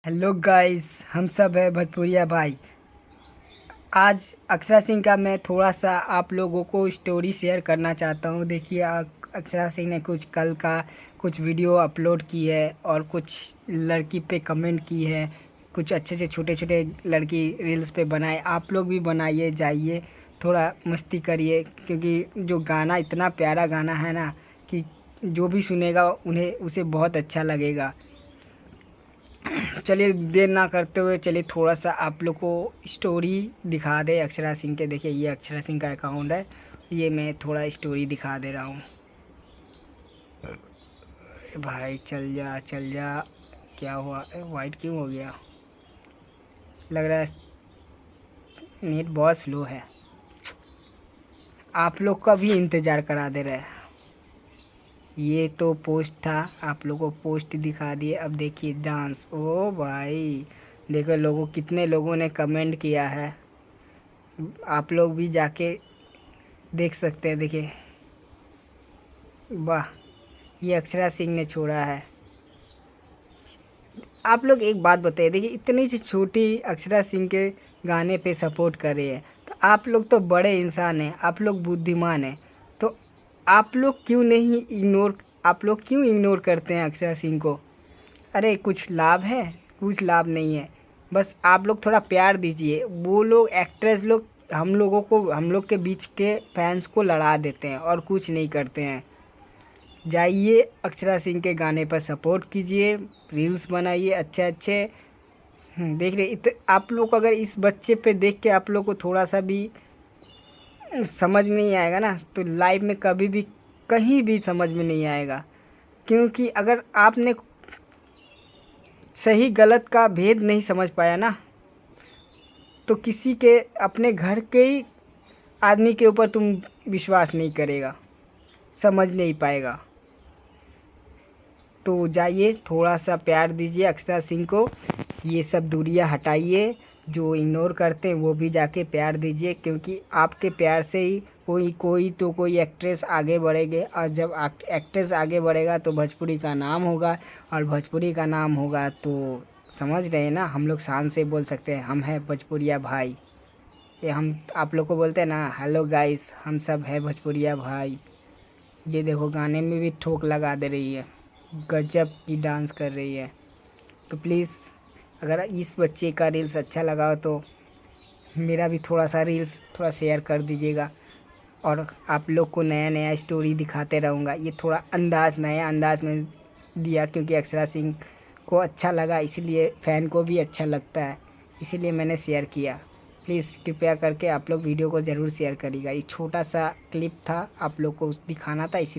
Hello guys, हम सब है भोजपुरिया भाई। आज अक्षरा सिंह का मैं थोड़ा सा आप लोगों को स्टोरी शेयर करना चाहता हूँ। देखिए, अक्षरा सिंह ने कल का कुछ वीडियो अपलोड की है और कुछ लड़की पे कमेंट की है। कुछ अच्छे से छोटे छोटे लड़की रील्स पे बनाए। आप लोग भी बनाइए, जाइए थोड़ा मस्ती करिए, क्योंकि जो गाना इतना प्यारा गाना है ना कि जो भी सुनेगा उन्हें उसे बहुत अच्छा लगेगा। चलिए देर ना करते हुए चलिए थोड़ा सा आप लोग को स्टोरी दिखा दे अक्षरा सिंह के। देखिए, ये अक्षरा सिंह का अकाउंट है। ये मैं थोड़ा स्टोरी दिखा दे रहा हूँ। भाई चल जा चल जा। क्या हुआ, वाइट क्यों हो गया? लग रहा है नेट बहुत स्लो है। आप लोग का भी इंतज़ार करा दे रहे हैं। ये तो पोस्ट था, आप लोगों को पोस्ट दिखा दिए। अब देखिए डांस। ओ भाई देखो, कितने लोगों ने कमेंट किया है। आप लोग भी जाके देख सकते हैं। देखिए, वाह, ये अक्षरा सिंह ने छोड़ा है। आप लोग एक बात बताइए, देखिए इतनी सी छोटी अक्षरा सिंह के गाने पे सपोर्ट कर रही है, तो आप लोग तो बड़े इंसान हैं, आप लोग बुद्धिमान हैं, तो आप लोग क्यों इग्नोर करते हैं अक्षरा सिंह को? अरे कुछ लाभ है? कुछ लाभ नहीं है। बस आप लोग थोड़ा प्यार दीजिए। वो लोग एक्ट्रेस लोग हम लोग के बीच के फैंस को लड़ा देते हैं और कुछ नहीं करते हैं। जाइए अक्षरा सिंह के गाने पर सपोर्ट कीजिए, रील्स बनाइए अच्छे अच्छे। देख रहे आप लोग अगर इस बच्चे पे देख के आप लोग को थोड़ा सा भी समझ में नहीं आएगा ना, तो लाइफ में कभी भी कहीं भी समझ में नहीं आएगा। क्योंकि अगर आपने सही गलत का भेद नहीं समझ पाया ना, तो किसी के अपने घर के ही आदमी के ऊपर तुम विश्वास नहीं करेगा, समझ नहीं पाएगा। तो जाइए थोड़ा सा प्यार दीजिए अक्षरा सिंह को। ये सब दूरियां हटाइए, जो इग्नोर करते हैं वो भी जाके प्यार दीजिए, क्योंकि आपके प्यार से ही कोई एक्ट्रेस आगे बढ़ेगी। और जब एक्ट्रेस आगे बढ़ेगा तो भोजपुरी का नाम होगा, और भोजपुरी का नाम होगा तो समझ रहे हैं ना, हम लोग शान से बोल सकते हैं हम हैं भोजपुरिया भाई। ये हम आप लोग को बोलते हैं ना, हेलो गाइस, हम सब है भोजपुरिया भाई। ये देखो गाने में भी ठोक लगा दे रही है, गजब की डांस कर रही है। तो प्लीज़ अगर इस बच्चे का रील्स अच्छा लगा हो तो मेरा भी थोड़ा सा रील्स थोड़ा शेयर कर दीजिएगा। और आप लोग को नया नया स्टोरी दिखाते रहूँगा। ये थोड़ा नया अंदाज में दिया, क्योंकि अक्षरा सिंह को अच्छा लगा, इसलिए फ़ैन को भी अच्छा लगता है, इसीलिए मैंने शेयर किया। प्लीज़ कृपया करके आप लोग वीडियो को ज़रूर शेयर करिएगा। ये छोटा सा क्लिप था, आप लोग को दिखाना था, इसीलिए